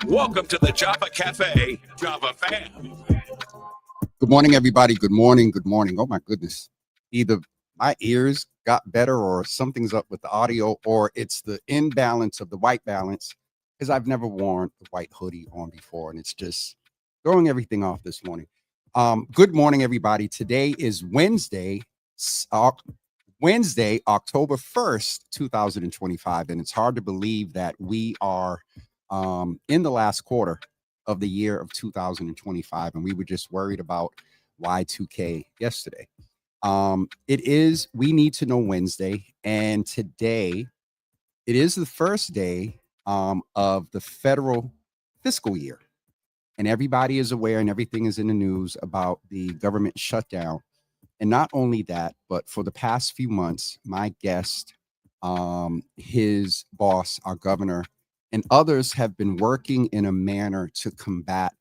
Welcome to the Java Cafe, Java fam. Good morning, everybody. Good morning. Good morning. Oh, my goodness. Either my ears got better or something's up with the audio, or it's the imbalance of the white balance, because I've never worn a white hoodie on before, and it's just throwing everything off this morning. Good morning, everybody. Today is Wednesday, October 1st, 2025, and it's hard to believe that we are in the last quarter of the year of 2025, and we were just worried about Y2K yesterday. It is We Need to Know Wednesday, and today it is the first day of the federal fiscal year, and everybody is aware and everything is in the news about the government shutdown. And not only that, but for the past few months, my guest, his boss, our governor, and others have been working in a manner to combat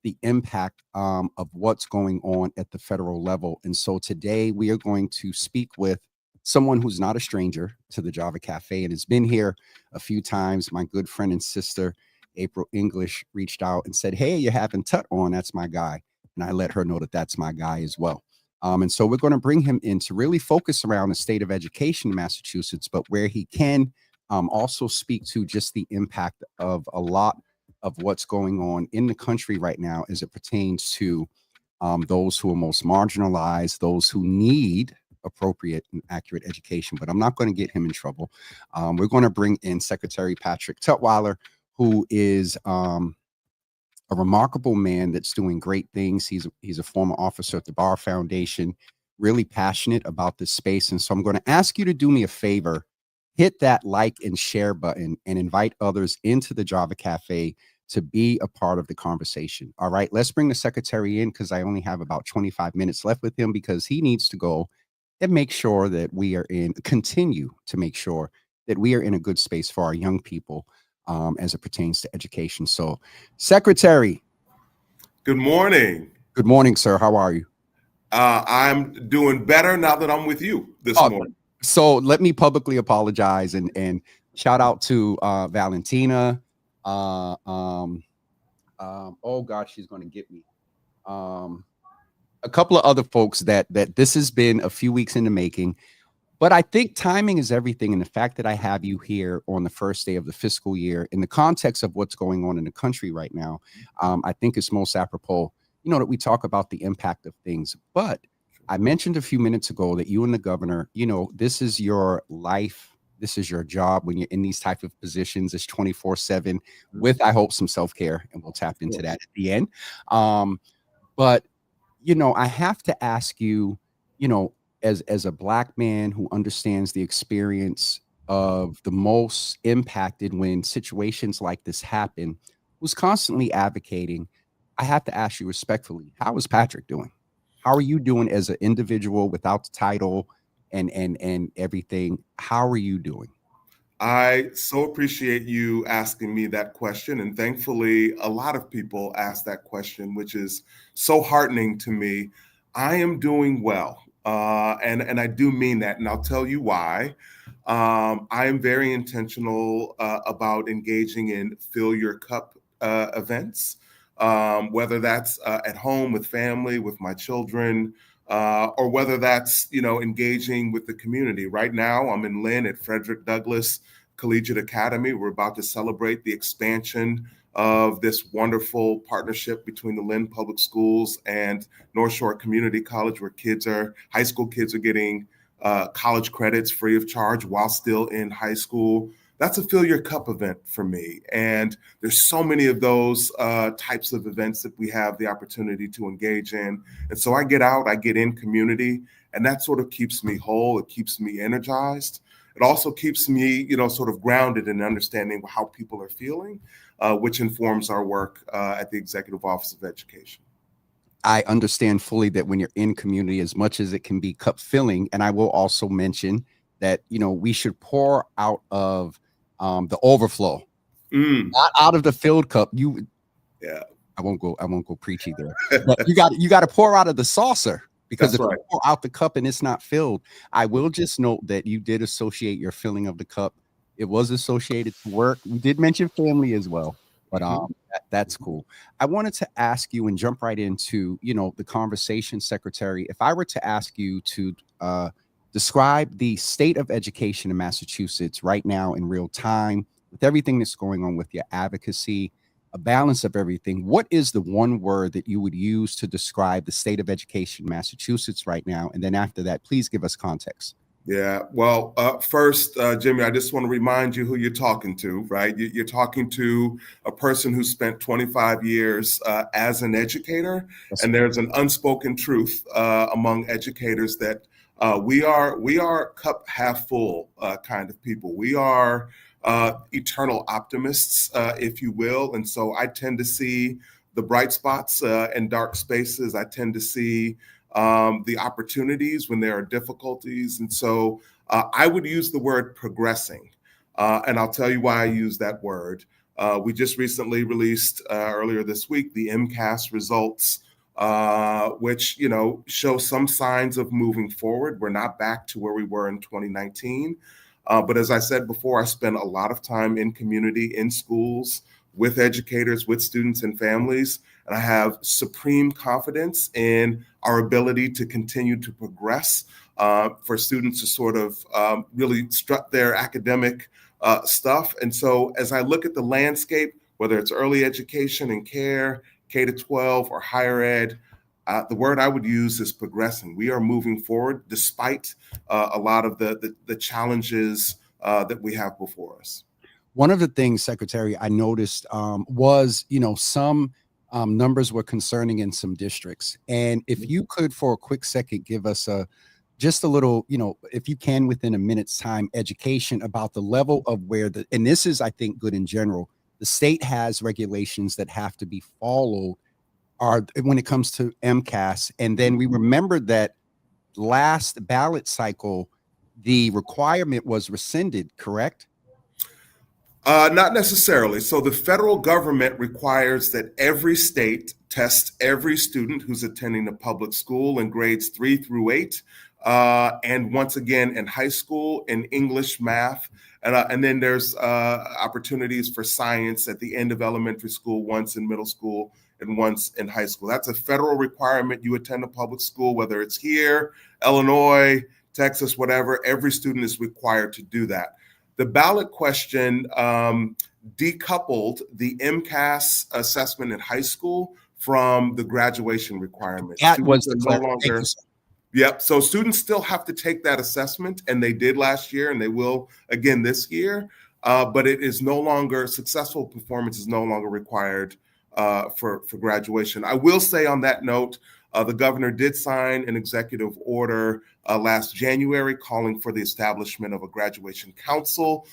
the impact of what's going on at the federal level. And so today we are going to speak with someone who's not a stranger to the Java Cafe and has been here a few times. My good friend and sister, April English, reached out and said, "Hey, you're having Tut on. That's my guy." And I let her know that that's my guy as well. And so we're going to bring him in to really focus around the state of education in Massachusetts, but where he can also speak to just the impact of a lot of what's going on in the country right now as it pertains to those who are most marginalized, those who need appropriate and accurate education. But I'm not going to get him in trouble. We're going to bring in Secretary Patrick Tutwiler, who is a remarkable man that's doing great things. He's a former officer at the Bar Foundation, really passionate about this space. And so I'm going to ask you to do me a favor, hit that like and share button and invite others into the Java Cafe to be a part of the conversation. All right, let's bring the secretary in because I only have about 25 minutes left with him because he needs to go and continue to make sure that we are in a good space for our young people as it pertains to education. So, Secretary. Good morning. Good morning, sir. How are you? I'm doing better now that I'm with you this morning. So let me publicly apologize and shout out to Valentina. Oh gosh, she's going to get me. A couple of other folks that this has been a few weeks in the making. But I think timing is everything. And the fact that I have you here on the first day of the fiscal year in the context of what's going on in the country right now, I think it's most apropos, that we talk about the impact of things. But I mentioned a few minutes ago that you and the governor, this is your life. This is your job when you're in these type of positions. It's 24/7 with, I hope, some self-care. And we'll tap into that at the end. But, I have to ask you, as a Black man who understands the experience of the most impacted when situations like this happen, who's constantly advocating, I have to ask you respectfully, how is Patrick doing? How are you doing as an individual without the title and everything? How are you doing? I so appreciate you asking me that question. And thankfully, a lot of people ask that question, which is so heartening to me. I am doing well. And I do mean that, and I'll tell you why. I am very intentional about engaging in fill your cup events, whether that's at home with family, with my children, or whether that's engaging with the community. Right now, I'm in Lynn at Frederick Douglass Collegiate Academy. We're about to celebrate the expansion of this wonderful partnership between the Lynn Public Schools and North Shore Community College, where high school kids are getting college credits free of charge while still in high school. That's a fill your cup event for me. And there's so many of those types of events that we have the opportunity to engage in. And so I get out, I get in community, and that sort of keeps me whole. It keeps me energized. It also keeps me, sort of grounded in understanding how people are feeling, which informs our work at the Executive Office of Education. I understand fully that when you're in community, as much as it can be cup filling, and I will also mention that, we should pour out of the overflow, not out of the filled cup. Yeah. I won't go preachy there. But you got to pour out of the saucer, because if you pour out the cup and it's not filled, I will just note that you did associate your filling of the cup. It was associated to work. You did mention family as well. But that's cool. I wanted to ask you and jump right into, the conversation, Secretary. If I were to ask you to describe the state of education in Massachusetts right now in real time, with everything that's going on with your advocacy, a balance of everything, what is the one word that you would use to describe the state of education in Massachusetts right now? And then after that, please give us context. Yeah, well, first, Jimmy, I just want to remind you who you're talking to, right? You're talking to a person who spent 25 years as an educator, and there's an unspoken truth among educators that we are cup half full kind of people. We are eternal optimists, if you will, and so I tend to see the bright spots and dark spaces. I tend to see the opportunities when there are difficulties. And so I would use the word progressing. And I'll tell you why I use that word. We just recently released earlier this week the MCAS results, which, show some signs of moving forward. We're not back to where we were in 2019. But as I said before, I spend a lot of time in community, in schools, with educators, with students and families. And I have supreme confidence in our ability to continue to progress, for students to sort of really strut their academic stuff. And so as I look at the landscape, whether it's early education and care, K-12 or higher ed, the word I would use is progressing. We are moving forward despite a lot of the challenges that we have before us. One of the things, Secretary, I noticed was, some numbers were concerning in some districts. And if you could, for a quick second, give us just a little, if you can, within a minute's time, education about the level of where and this is, I think, good in general. The state has regulations that have to be followed when it comes to MCAS. And then we remembered that last ballot cycle, the requirement was rescinded, correct? Not necessarily. So the federal government requires that every state test every student who's attending a public school in grades 3 through 8. And once again, in high school, in English, math. And then there's opportunities for science at the end of elementary school, once in middle school and once in high school. That's a federal requirement. You attend a public school, whether it's here, Illinois, Texas, whatever, every student is required to do that. The ballot question decoupled the MCAS assessment in high school from the graduation requirements. That was the no longer. Yep. So students still have to take that assessment, and they did last year, and they will again this year. But it is no longer, successful performance is no longer required for graduation. I will say on that note, the governor did sign an executive order last January calling for the establishment of a graduation council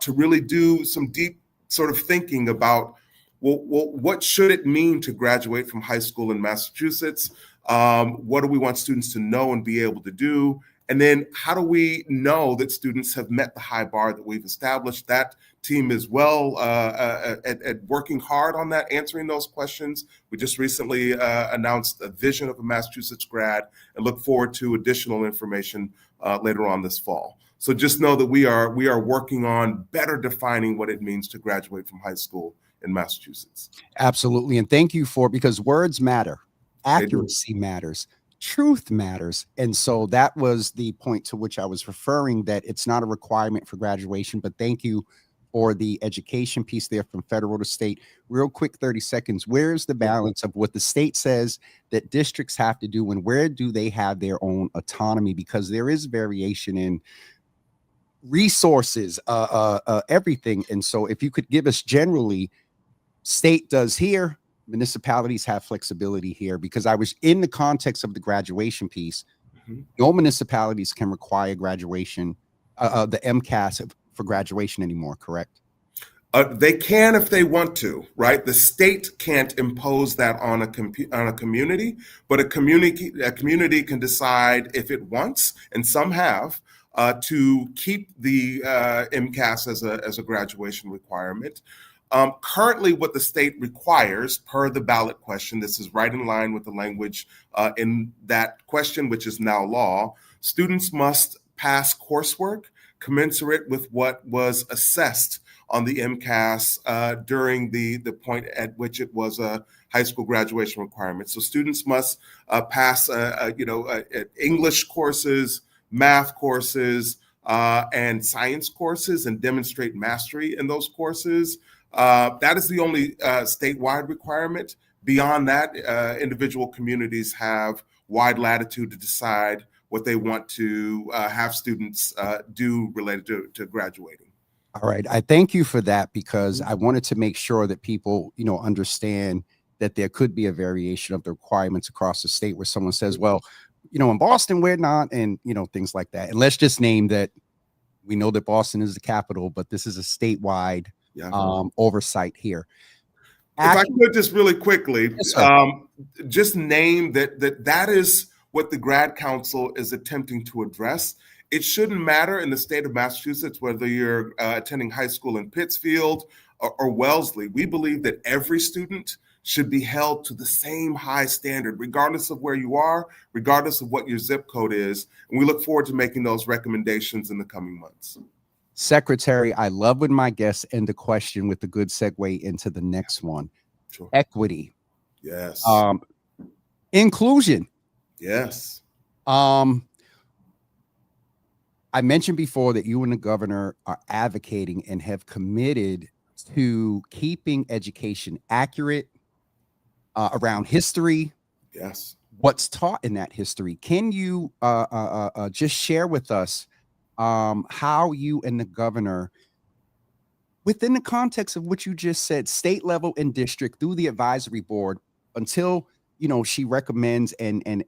to really do some deep sort of thinking about, well, what should it mean to graduate from high school in Massachusetts? What do we want students to know and be able to do? And then how do we know that students have met the high bar that we've established? That team is well at working hard on that, answering those questions. We just recently announced a vision of a Massachusetts grad and look forward to additional information later on this fall. So just know that we are working on better defining what it means to graduate from high school in Massachusetts. Absolutely. And thank you because words matter. Accuracy matters. Truth matters. And so that was the point to which I was referring, that it's not a requirement for graduation, but thank you for the education piece there from federal to state. Real quick, 30 seconds. Where's the balance of what the state says that districts have to do, and where do they have their own autonomy? Because there is variation in resources, everything. And so if you could give us generally, state does here, municipalities have flexibility here, because I was in the context of the graduation piece. No municipalities can require graduation, the MCAS for graduation anymore, correct? They can if they want to, right? The state can't impose that on a community, but a community can decide if it wants, and some have, to keep the MCAS as a graduation requirement. Currently, what the state requires per the ballot question, this is right in line with the language in that question, which is now law, students must pass coursework commensurate with what was assessed on the MCAS during the point at which it was a high school graduation requirement. So students must pass, English courses, math courses, and science courses, and demonstrate mastery in those courses. That is the only statewide requirement. Beyond that, individual communities have wide latitude to decide what they want to have students do related to graduating. All right. I thank you for that, because I wanted to make sure that people, understand that there could be a variation of the requirements across the state where someone says, well, in Boston, we're not, and, things like that. And let's just name that we know that Boston is the capital, but this is a statewide oversight here. If I could just really quickly, yes, just name that is what the grad council is attempting to address. It shouldn't matter in the state of Massachusetts whether you're attending high school in Pittsfield or Wellesley. We believe that every student should be held to the same high standard, regardless of where you are, regardless of what your zip code is. And we look forward to making those recommendations in the coming months. Secretary, I love when my guests end the question with a good segue into the next one. Sure. Equity. Yes. Inclusion. Yes. I mentioned before that you and the governor are advocating and have committed to keeping education accurate around history. Yes. What's taught in that history. Can you just share with us how you and the governor, within the context of what you just said, state level and district through the advisory board, until she recommends and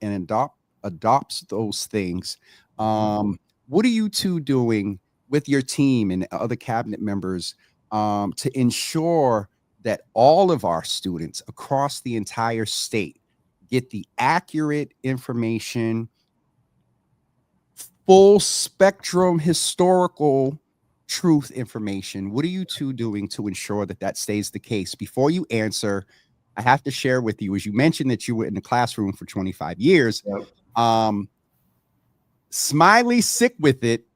adopts those things, what are you two doing with your team and other cabinet members to ensure that all of our students across the entire state get the accurate information, full spectrum historical truth information? What are you two doing to ensure that that stays the case? Before you answer, I have to share with you, as you mentioned that you were in the classroom for 25 years. Yep. Smiley sick with it,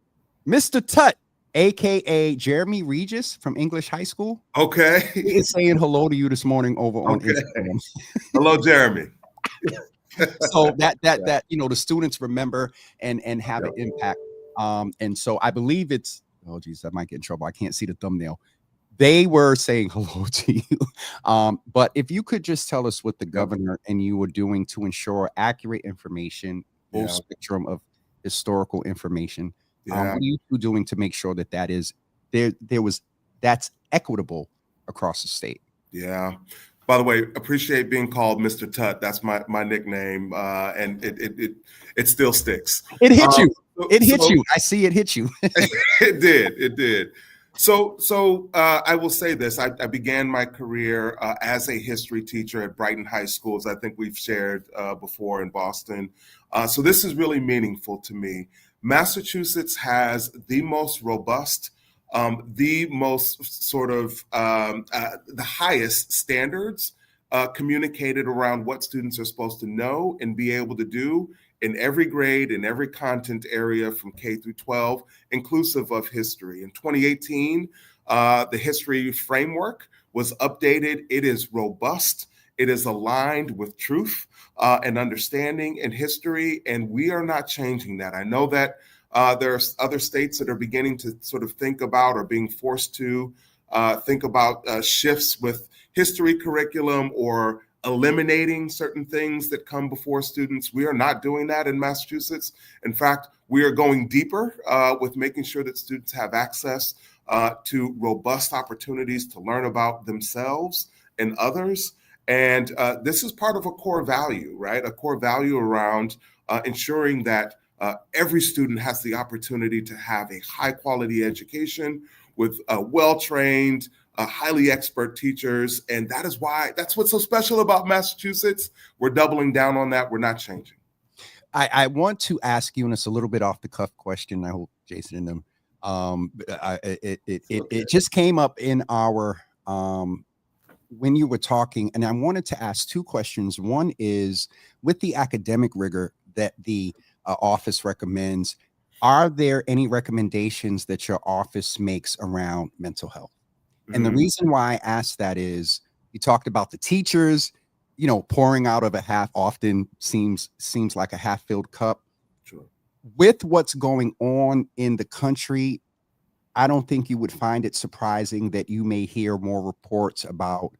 Mr. Tut, aka Jeremy Regis from English High School. Okay. He is saying hello to you this morning over on Instagram. Hello, Jeremy. So that the students remember and have an impact. And so I believe it's, oh geez, I might get in trouble. I can't see the thumbnail. They were saying hello to you. But if you could just tell us what the governor and you were doing to ensure accurate information, full spectrum of historical information. What are you two doing to make sure that that is that's equitable across the state? Yeah. By the way, appreciate being called Mr. Tut. That's my nickname, and it still sticks. It hit you. It hit you. I see it hit you. It did. So I will say this. I began my career as a history teacher at Brighton High School, as I think we've shared before in Boston. So this is really meaningful to me. Massachusetts has the most robust, the most sort of the highest standards communicated around what students are supposed to know and be able to do in every grade, in every content area from K through 12, inclusive of history. In 2018, the history framework was updated. It is robust. It is aligned with truth and understanding in history, and we are not changing that. I know that there are other states that are beginning to sort of think about or being forced to think about shifts with history curriculum or eliminating certain things that come before students. We are not doing that in Massachusetts. In fact, we are going deeper with making sure that students have access to robust opportunities to learn about themselves and others. And this is part of a core value, right? A core value around ensuring that every student has the opportunity to have a high quality education with well-trained, highly expert teachers. And that's what's so special about Massachusetts. We're doubling down on that. We're not changing. I want to ask you, and it's a little bit off the cuff question. I hope Jason and them, it just came up in our, when you were talking, and I wanted to ask two questions. One is, with the academic rigor that the office recommends, are there any recommendations that your office makes around mental health? And the reason why I asked that is you talked about the teachers, pouring out of a half often seems like a half filled cup. Sure. With what's going on in the country, I don't think you would find it surprising that you may hear more reports about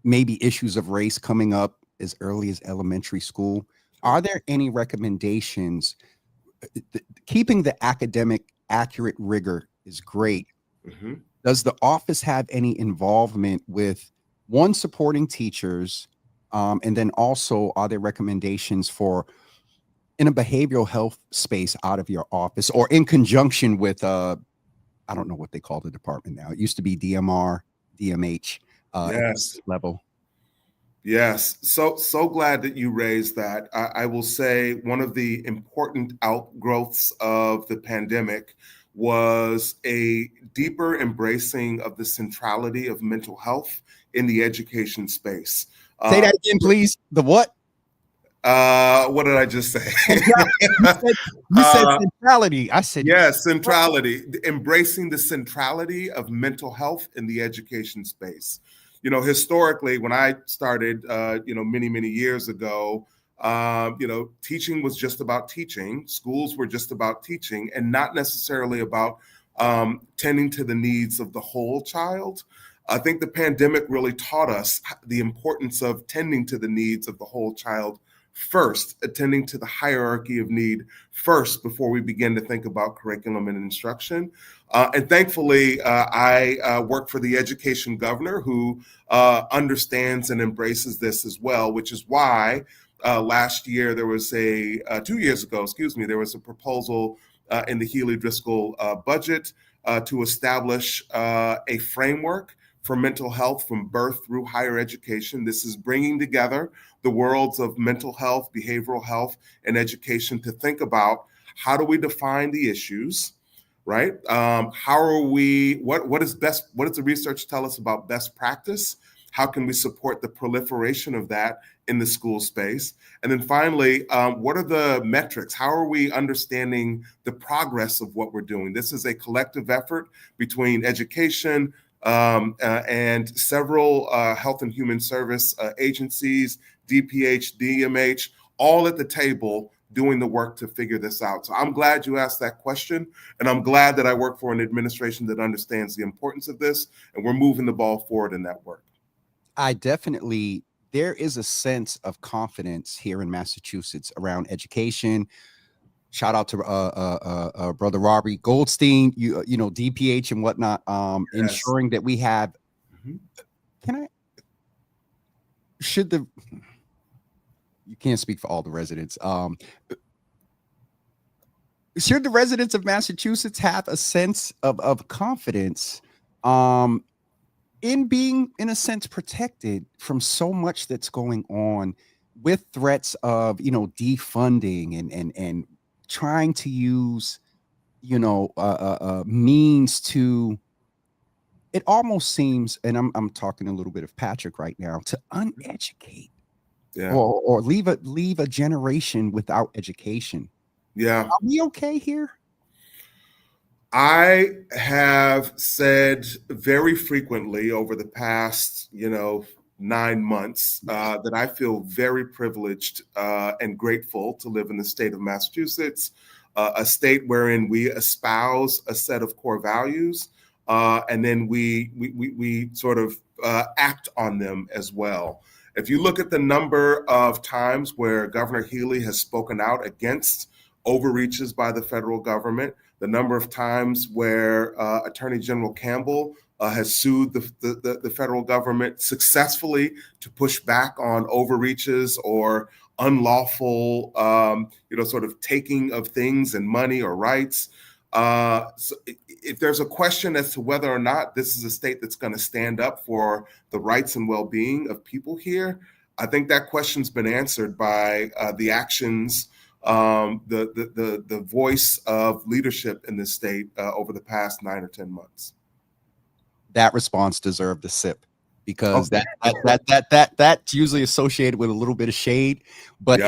maybe issues of race coming up as early as elementary school. Are there any recommendations? Keeping the academic accurate rigor is great. Does the office have any involvement with supporting teachers? And then also, are there recommendations for in a behavioral health space out of your office or in conjunction with, I don't know what they call the department now. It used to be DMR, DMH Yes. level. Yes. So glad that you raised that. I will say one of the important outgrowths of the pandemic was a deeper embracing of the centrality of mental health in the education space. Say that again, please. The what? What did I just say? You said centrality. I said yes, centrality. Embracing the centrality of mental health in the education space. Historically, when I started, many years ago, teaching was just about teaching. Schools were just about teaching, and not necessarily about tending to the needs of the whole child. I think the pandemic really taught us the importance of tending to the needs of the whole child first, attending to the hierarchy of need first before we begin to think about curriculum and instruction. And thankfully, I work for the education governor who understands and embraces this as well, which is why last year there was 2 years ago, there was a proposal in the Healey-Driscoll budget to establish a framework for mental health from birth through higher education. This is bringing together the worlds of mental health, behavioral health, and education to think about how do we define the issues, right? How are we, what does the research tell us about best practice? How can we support the proliferation of that in the school space? And then finally, what are the metrics? How are we understanding the progress of what we're doing? This is a collective effort between education, and several health and human service agencies, DPH, DMH, all at the table doing the work to figure this out. So I'm glad you asked that question, and I'm glad that I work for an administration that understands the importance of this, and we're moving the ball forward in that work. There is a sense of confidence here in Massachusetts around education. Shout out to brother Robbie Goldstein, DPH and whatnot, yes. Ensuring that we have. You can't speak for all the residents. Should the residents of Massachusetts have a sense of confidence in being, in a sense, protected from so much that's going on with threats of, defunding and trying to use, means to, it almost seems, and I'm talking a little bit of Patrick right now, to uneducate, or leave a generation without education. Yeah. Are we okay here? I have said very frequently over the past, 9 months that I feel very privileged and grateful to live in the state of Massachusetts, a state wherein we espouse a set of core values, and then we sort of act on them as well. If you look at the number of times where Governor Healey has spoken out against overreaches by the federal government, the number of times where Attorney General Campbell has sued the federal government successfully to push back on overreaches or unlawful, sort of taking of things and money or rights. So if there's a question as to whether or not this is a state that's going to stand up for the rights and well-being of people here, I think that question's been answered by the actions, the voice of leadership in this state over the past 9 or 10 months. That response deserved a sip, because that's usually associated with a little bit of shade, but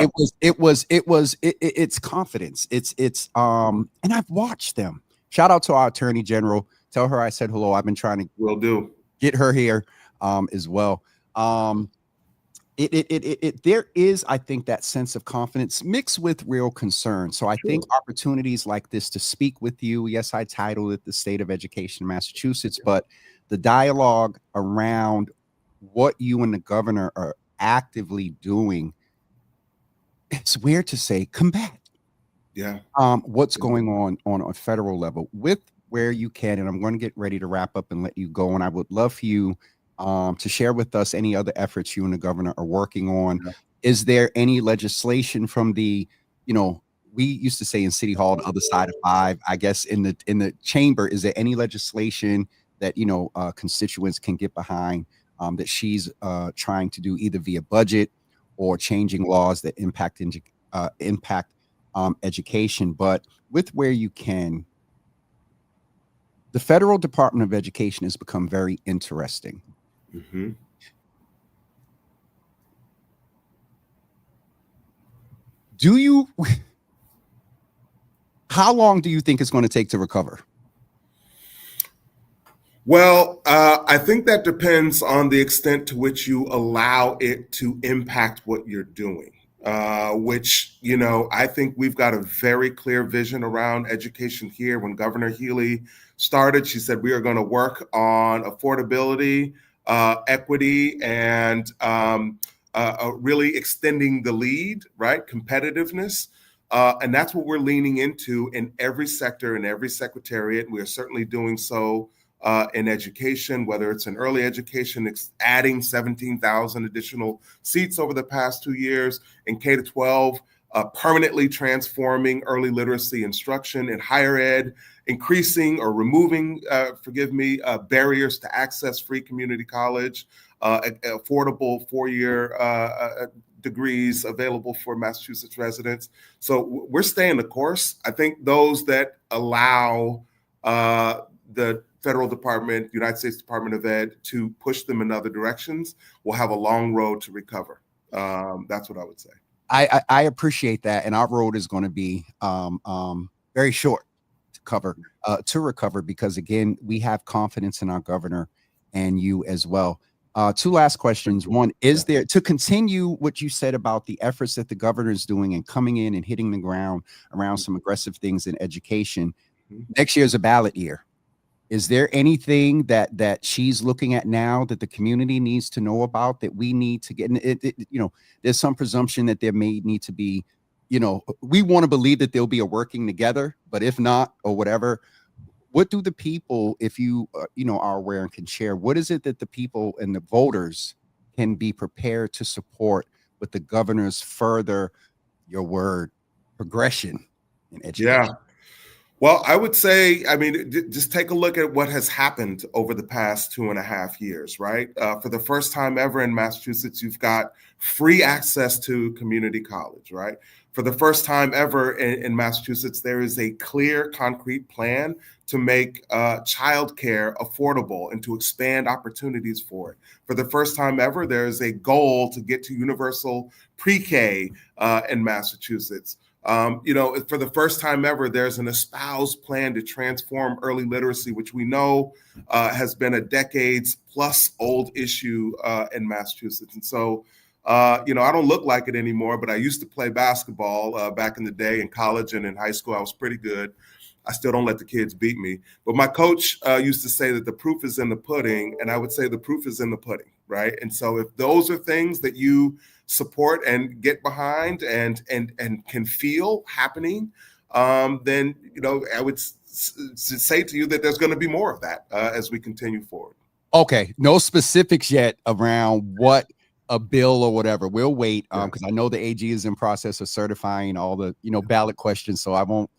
it's confidence. It's and I've watched them. Shout out to our Attorney General. Tell her I said hello. I've been trying to Will do. get her here as well. There is, I think, that sense of confidence mixed with real concern. So I think opportunities like this to speak with you, yes, I titled it The State of Education in Massachusetts, but the dialogue around what you and the governor are actively doing, it's weird to say combat. Yeah. What's going on a federal level with where you can, and I'm going to get ready to wrap up and let you go. And I would love for you to share with us any other efforts you and the governor are working on. Yeah. Is there any legislation from the, we used to say in City Hall, the other side of 5, I guess in the chamber, is there any legislation that, constituents can get behind that she's trying to do either via budget or changing laws that impact education? But with where you can, the Federal Department of Education has become very interesting. Mm-hmm. How long do you think it's going to take to recover? Well, I think that depends on the extent to which you allow it to impact what you're doing, which, I think we've got a very clear vision around education here. When Governor Healey started, she said, we are going to work on affordability, equity, and really extending the lead, right? Competitiveness. And that's what we're leaning into in every sector, in every secretariat. We are certainly doing so in education, whether it's in early education, it's adding 17,000 additional seats over the past 2 years, in K-12, permanently transforming early literacy instruction, in higher ed, increasing or removing, barriers to access free community college, affordable 4-year degrees available for Massachusetts residents. So we're staying the course. I think those that allow the federal department, United States Department of Ed, to push them in other directions will have a long road to recover. That's what I would say. I appreciate that. And our road is going to be very short to recover, because again, we have confidence in our governor and you as well. 2 last questions. One, is there, to continue what you said about the efforts that the governor is doing and coming in and hitting the ground around some aggressive things in education, next year is a ballot year. Is there anything that she's looking at now that the community needs to know about, that we need to get? There's some presumption that there may need to be, we want to believe that they'll be working together, but if not, or whatever, what do the people, if you, are aware and can share, what is it that the people and the voters can be prepared to support with the governor's further, your word, progression in education? Yeah. Well, I would say, just take a look at what has happened over the past 2.5 years, right? For the first time ever in Massachusetts, you've got free access to community college, right? For the first time ever in Massachusetts, there is a clear, concrete plan to make childcare affordable and to expand opportunities for it. For the first time ever, there is a goal to get to universal pre-K in Massachusetts. For the first time ever, there's an espoused plan to transform early literacy, which we know has been a decades plus old issue in Massachusetts. And so, I don't look like it anymore, but I used to play basketball back in the day in college and in high school. I was pretty good. I still don't let the kids beat me. But my coach used to say that the proof is in the pudding, and I would say the proof is in the pudding, right? And so if those are things that you support and get behind and can feel happening, then I would say to you that there's going to be more of that as we continue forward. Okay, no specifics yet around what a bill or whatever. We'll wait because I know the AG is in process of certifying all the ballot questions, so I won't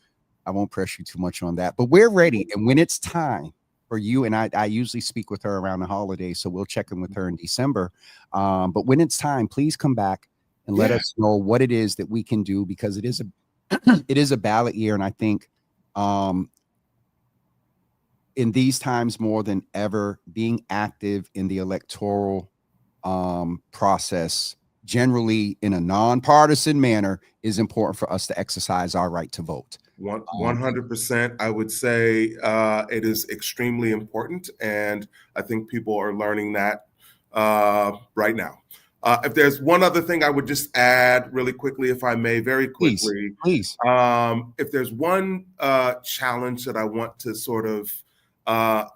press you too much on that. But we're ready, and when it's time for you, and I usually speak with her around the holidays, so we'll check in with her in December. But when it's time, please come back and let us know what it is that we can do, because it is a ballot year, and I think in these times more than ever, being active in the electoral process generally in a nonpartisan manner, is important for us to exercise our right to vote. 100%. I would say it is extremely important, and I think people are learning that right now. If there's one other thing I would just add really quickly, if I may, very quickly. Please. If there's one challenge that I want to sort of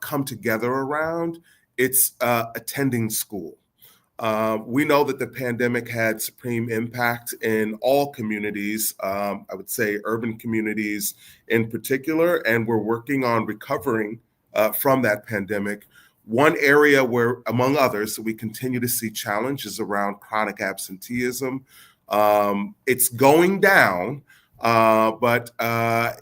come together around, it's attending school. We know that the pandemic had supreme impact in all communities, I would say urban communities in particular, and we're working on recovering from that pandemic. One area where, among others, we continue to see challenges around chronic absenteeism. It's going down, but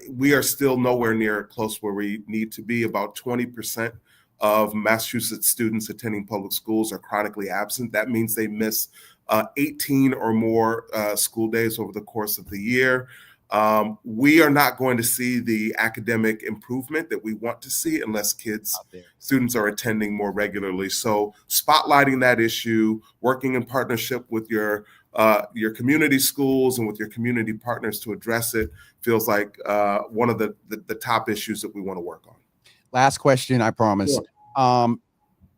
we are still nowhere near close where we need to be. About 20% of Massachusetts students attending public schools are chronically absent. That means they miss 18 or more school days over the course of the year. We are not going to see the academic improvement that we want to see unless students are attending more regularly. So spotlighting that issue, working in partnership with your community schools and with your community partners to address it feels like one of the top issues that we want to work on. Last question, I promise. Sure.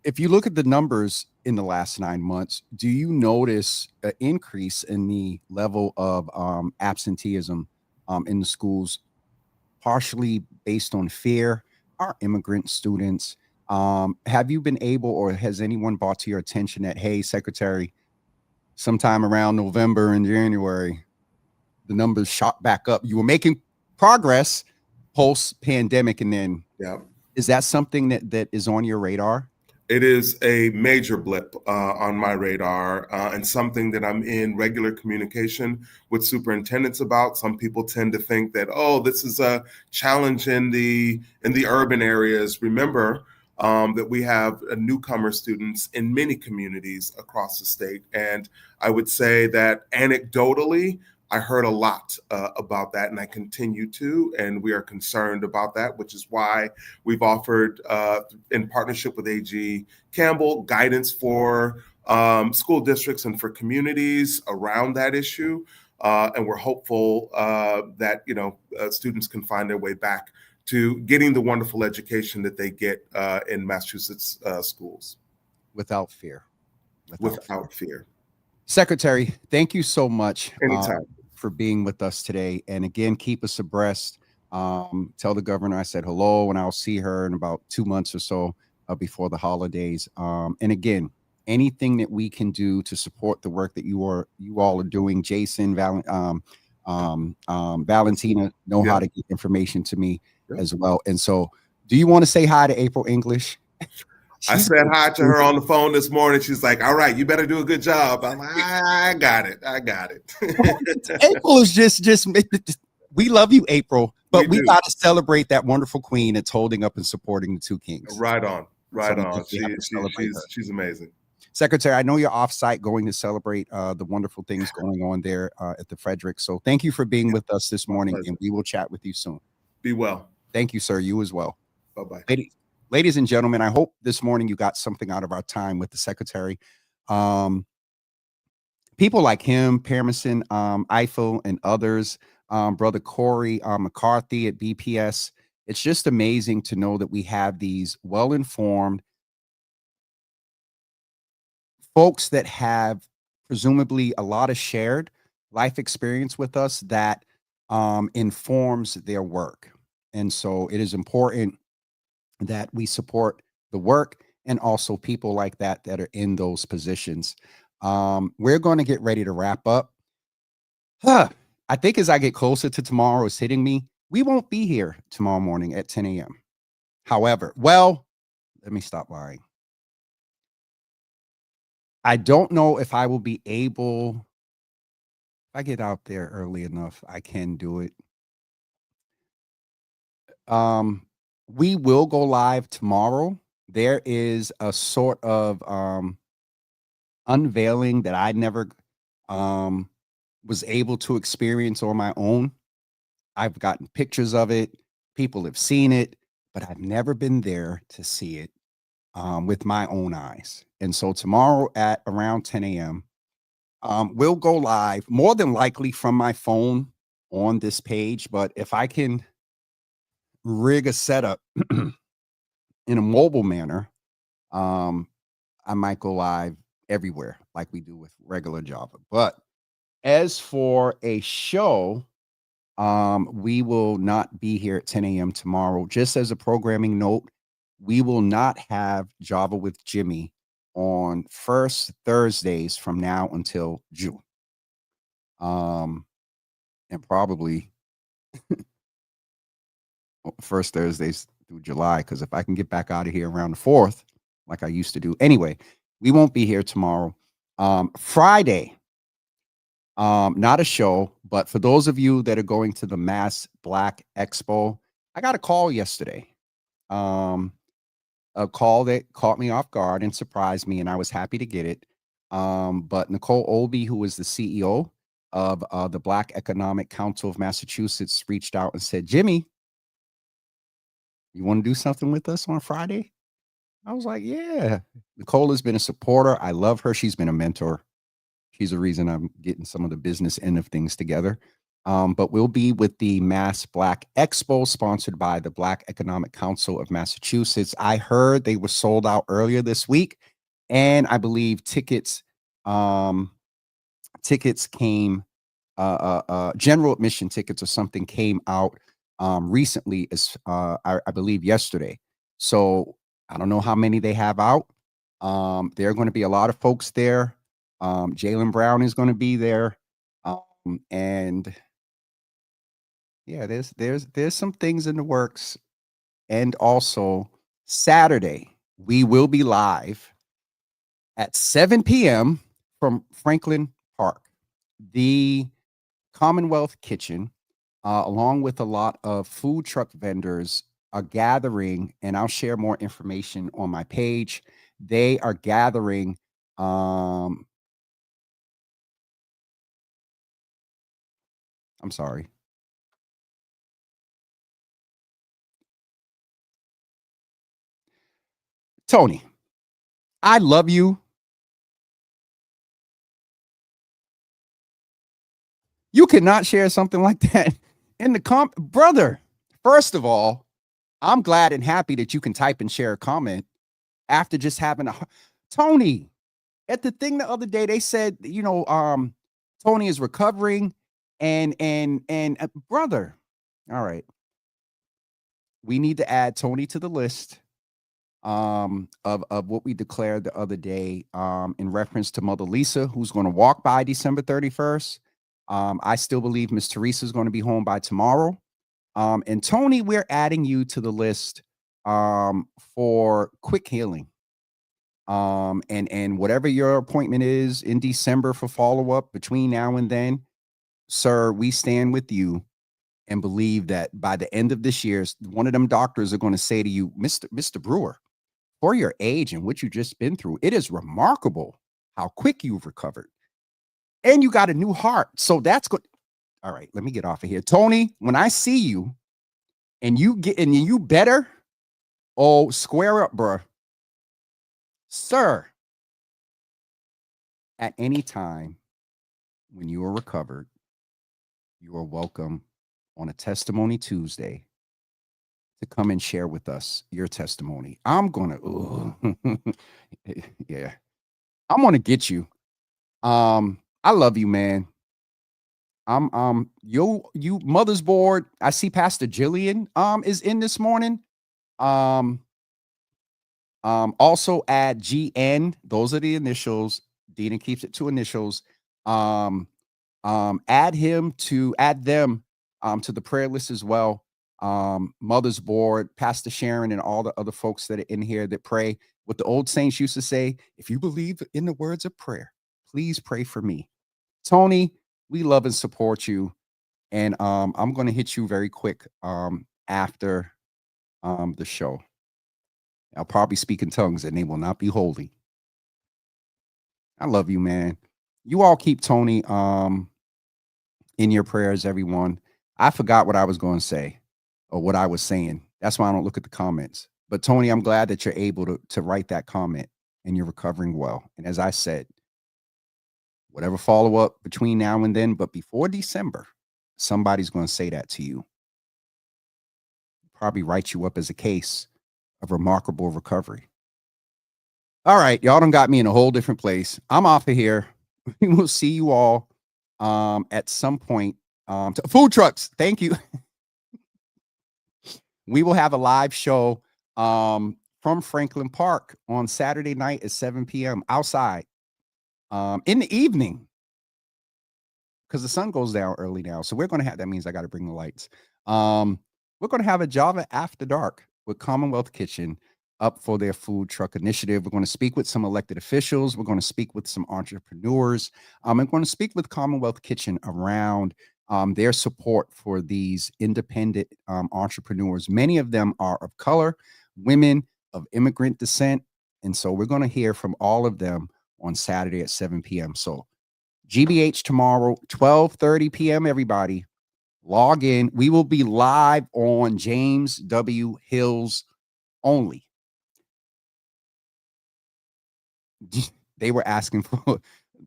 If you look at the numbers in the last 9 months, do you notice an increase in the level of absenteeism in the schools, partially based on fear? Our immigrant students, have you been able, or has anyone brought to your attention that, hey, Secretary, sometime around November and January, the numbers shot back up? You were making progress post-pandemic, and then is that something that is on your radar? It is a major blip on my radar, and something that I'm in regular communication with superintendents about. Some people tend to think that, oh, this is a challenge in the urban areas. Remember that we have newcomer students in many communities across the state. And I would say that anecdotally, I heard a lot about that, and I continue to, and we are concerned about that, which is why we've offered, in partnership with AG Campbell, guidance for school districts and for communities around that issue. And we're hopeful that students can find their way back to getting the wonderful education that they get in Massachusetts schools. Without fear. Without fear. Secretary, thank you so much for being with us today. And again, keep us abreast. Tell the governor I said hello, and I'll see her in about 2 months or so before the holidays. And again, anything that we can do to support the work that you all are doing, Jason, Valentina know how to get information to me as well. And so, do you want to say hi to April English? I said hi to her on the phone this morning. She's like, all right, you better do a good job. I'm like, I got it. April is just we love you, April, but we got to celebrate that wonderful queen that's holding up and supporting the two kings. Right on. She's amazing. Secretary, I know you're off-site going to celebrate the wonderful things going on there at the Frederick. So thank you for being with us this morning, and we will chat with you soon. Be well. Thank you, sir. You as well. Bye-bye. Ladies and gentlemen, I hope this morning you got something out of our time with the Secretary. People like him, Parmesan, Eiffel, and others, Brother Corey McCarthy at BPS. It's just amazing to know that we have these well-informed folks that have presumably a lot of shared life experience with us that informs their work. And so it is important that we support the work and also people like that are in those positions. We're going to get ready to wrap up. I think as I get closer to tomorrow, it's hitting me. We won't be here tomorrow morning at 10 a.m. However, let me stop lying. I don't know if I will be able, if I get out there early enough, I can do it. We will go live tomorrow. There is a sort of unveiling that I never was able to experience on my own. I've gotten pictures of it. People have seen it, but I've never been there to see it with my own eyes. And so tomorrow at around 10 a.m., We'll go live more than likely from my phone on this page, but if I can rig a setup in a mobile manner, I might go live everywhere like we do with regular Java. But as for a show, we will not be here at 10 a.m. tomorrow. Just as a programming note, we will not have Java with Jimmy on first Thursdays from now until June. And probably first Thursdays through July, because if I can get back out of here around the 4th, like I used to do. Anyway, we won't be here tomorrow. Friday, not a show, but for those of you that are going to the Mass Black Expo, I got a call yesterday. A call that caught me off guard and surprised me, and I was happy to get it. But Nicole Olby, who is the CEO of the Black Economic Council of Massachusetts, reached out and said, Jimmy, you want to do something with us on Friday? I was like, yeah. Nicole has been a supporter. I love her. She's been a mentor. She's the reason I'm getting some of the business end of things together. But we'll be with the Mass Black Expo, sponsored by the Black Economic Council of Massachusetts. I heard they were sold out earlier this week, and I believe tickets came, general admission tickets or something came out recently, as I believe yesterday. So I don't know how many they have out. There are going to be a lot of folks there. Jaylen Brown is going to be there. And yeah, there's some things in the works. And also Saturday, we will be live at 7 p.m. from Franklin Park. The Commonwealth Kitchen, along with a lot of food truck vendors, are gathering, and I'll share more information on my page. They are gathering I'm sorry. Tony, I love you. You cannot share something like that in the brother. First of all, I'm glad and happy that you can type and share a comment after just having Tony, at the thing the other day, they said, Tony is recovering and brother. All right. We need to add Tony to the list of what we declared the other day in reference to Mother Lisa, who's going to walk by December 31st. I still believe Miss Teresa is going to be home by tomorrow. And Tony, we're adding you to the list for quick healing. And whatever your appointment is in December for follow-up between now and then, sir, we stand with you and believe that by the end of this year, one of them doctors are going to say to you, Mr. Brewer, for your age and what you just been through, it is remarkable how quick you've recovered. And you got a new heart. So that's good. All right, let me get off of here. Tony, when I see you and you better, oh, square up, bro. Sir, at any time when you are recovered, you are welcome on a Testimony Tuesday to come and share with us your testimony. I'm going to, yeah, I'm going to get you. I love you, man. You mother's board. I see Pastor Jillian, is in this morning. Also add GN. Those are the initials. Dina keeps it to initials. Add them to the prayer list as well. Mother's board, Pastor Sharon, and all the other folks that are in here that pray. What the old saints used to say, if you believe in the words of prayer, please pray for me. Tony, we love and support you. And I'm going to hit you very quick after the show. I'll probably speak in tongues and they will not be holy. I love you, man. You all keep Tony in your prayers, everyone. I forgot what I was going to say or what I was saying. That's why I don't look at the comments. But Tony, I'm glad that you're able to write that comment and you're recovering well. And as I said, whatever follow-up between now and then. But before December, somebody's going to say that to you. Probably write you up as a case of remarkable recovery. All right, y'all done got me in a whole different place. I'm off of here. We will see you all at some point. Food trucks, thank you. We will have a live show from Franklin Park on Saturday night at 7 p.m. outside in the evening, because the sun goes down early now. So we're going to have, that means I got to bring the lights. We're going to have a Java After Dark with Commonwealth Kitchen up for their food truck initiative. We're going to speak with some elected officials. We're going to speak with some entrepreneurs. I'm going to speak with Commonwealth Kitchen around their support for these independent entrepreneurs. Many of them are of color, women of immigrant descent. And so we're going to hear from all of them on Saturday at 7 p.m. So GBH tomorrow, 12:30 p.m. Everybody log in. We will be live on James W. Hills only. They were asking for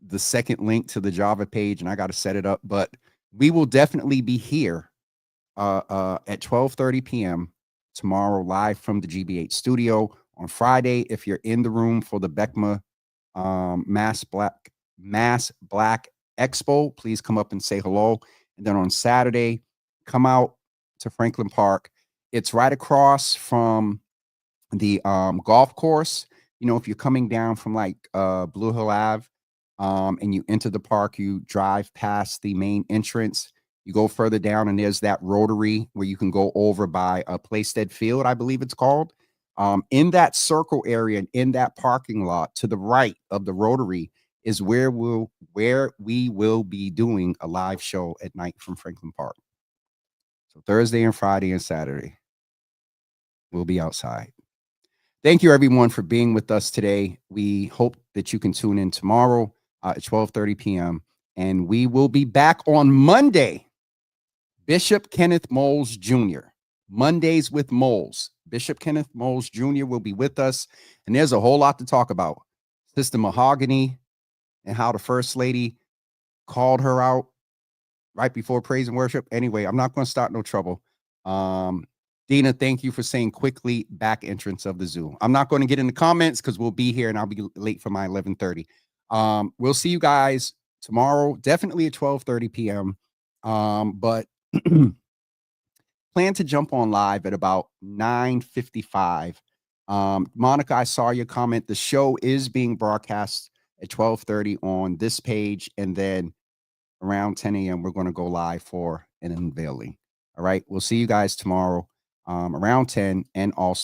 the second link to the Java page, and I got to set it up. But we will definitely be here at 12:30 p.m. tomorrow, live from the GBH studio. On Friday, if you're in the room for the BECMA Mass Black Expo, please come up and say hello. And then on Saturday, come out to Franklin Park. It's right across from the golf course. You know, if you're coming down from like Blue Hill Ave and you enter the park, you drive past the main entrance, you go further down, and there's that rotary where you can go over by Playstead Field, I believe it's called. In that circle area and in that parking lot to the right of the rotary is where we will be doing a live show at night from Franklin Park. So Thursday and Friday and Saturday, we'll be outside. Thank you, everyone, for being with us today. We hope that you can tune in tomorrow at 12:30 p.m. And we will be back on Monday. Bishop Kenneth Moles Jr. Mondays with Moles. Bishop Kenneth Moles Jr. will be with us. And there's a whole lot to talk about. Sister Mahogany and how the First Lady called her out right before praise and worship. Anyway, I'm not going to start no trouble. Dina, thank you for saying quickly back entrance of the zoo. I'm not going to get in the comments because we'll be here and I'll be late for my 11:30. We'll see you guys tomorrow, definitely at 12:30 p.m. But plan to jump on live at about 9:55. Monica, I saw your comment. The show is being broadcast at 12:30 on this page, and then around 10 a.m. we're going to go live for an unveiling. All right, we'll see you guys tomorrow around 10, and also